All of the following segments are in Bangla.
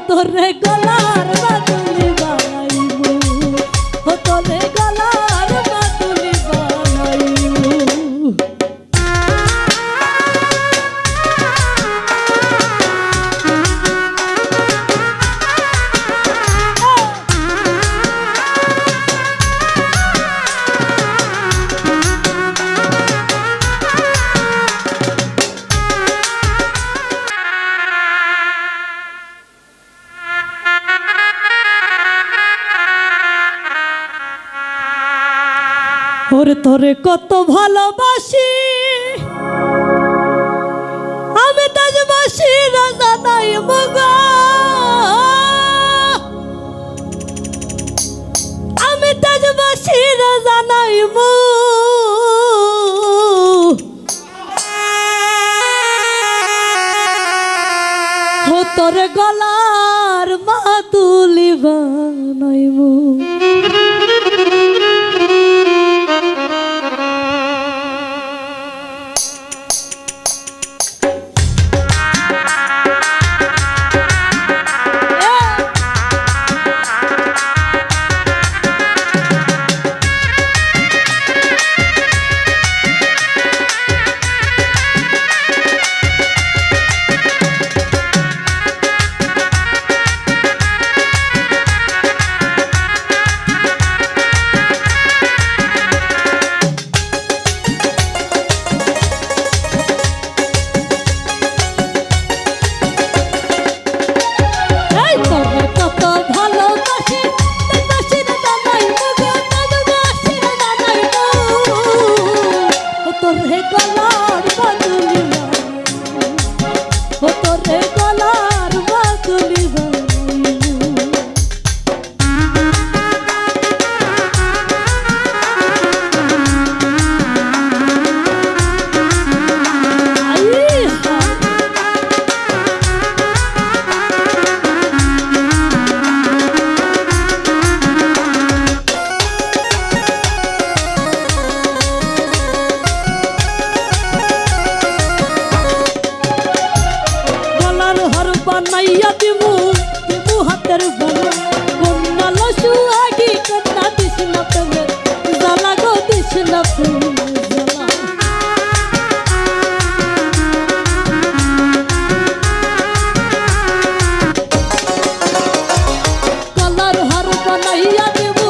তোরে গলার বাদুলি বানাইবো, ও তোরে গলার বাদুলি বানাইবো। ওরে তোরে কত ভালোবাসি আমি তাজবাসি রাজা নাই মগা, আমি তাজবাসি রাজা নাই মু, ও তোরে গলার মাদুলি বানাইমু। বানাইয়া দিমু দিমু হাতের বোনা, কন্যা লসু আগি কন্যা দিস না প্রেমে জ্বালা গো, দিস না প্রেমে জ্বালা। গলার হার বানাইয়া দিমু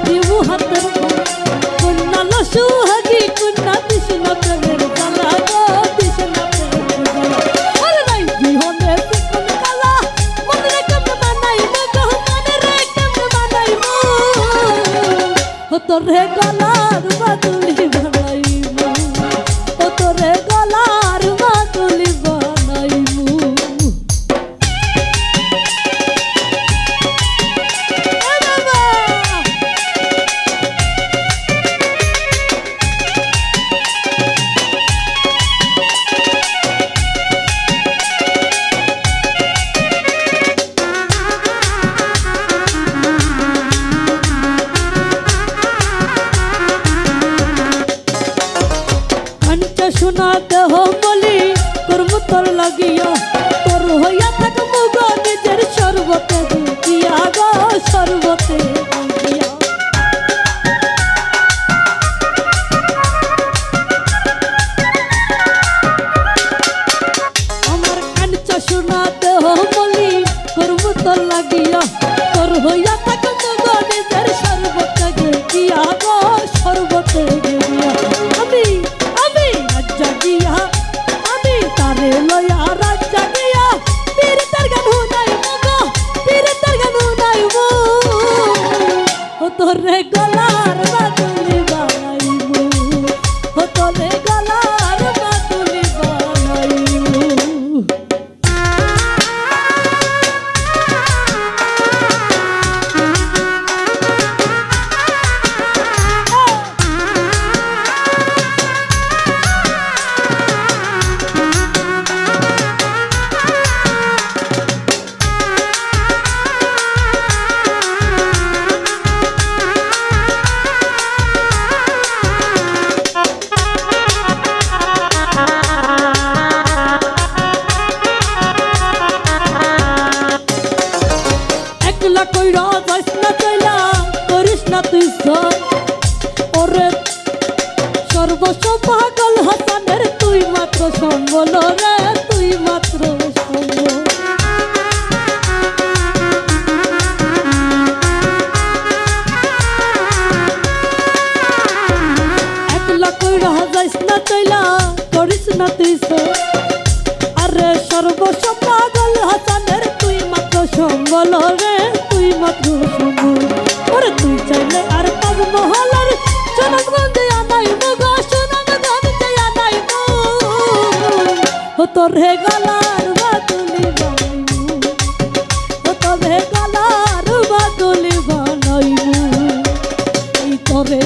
দিমু হাতের বোনা, কন্যা লসু আগি কন্যা দিস না প্রেমে জ্বালা গো, দিস না প্রেমে জ্বালা। আরে নাই বিহনে তোরে গলার বাদুলি বানাইবো, ও তোরে গলার বাদুলি বানাইবো। শোনা দেহ বলি কর্ম তোর লাগিয়া, তোর হইয়া থাক মুগ নিজের সর্বতে দিয়া গো, সর্বতে দিয়া। আমার কাঞ্চা শোনা দেহ বলি কর্ম তোর লাগিয়া, তোর হইয়া থাক মুগ নিজের সর্বতে দিয়া গো, সর্বতে দিয়া। জাগিয়া আমি তারে লয়া রাত জাগিয়া পীর তার গান শুনাইবো গো, পীর তার গান শুনাইবো, ও তোরে গলার বাদুলি বানাইবো, ও তোরে গলার বাদুলি বানাইবো। একলা কইরা যাইস না চাইলা করিস না তুই সব ওরে সর্বস্ব পাগল হাসানের তুই মাত্র সম্বল রে তুই মাত্র সম্বল একলা কইরা যাইস না চাইলা করিস না তুই সব আরে সর্বস্ব পাগল হাসানের তুই মাত্র সম্বল রে তুই মাত্র সম্বল ওরে তুই চাইলে আর পাগ মহলার সুনামগঞ্জে আনাই মগা সুনামগঞ্জে আনাই ও তোর হে গলার বাদুলি বানাইমু ও তোর হে গলার বাদুলি বানাইমু এই তোরে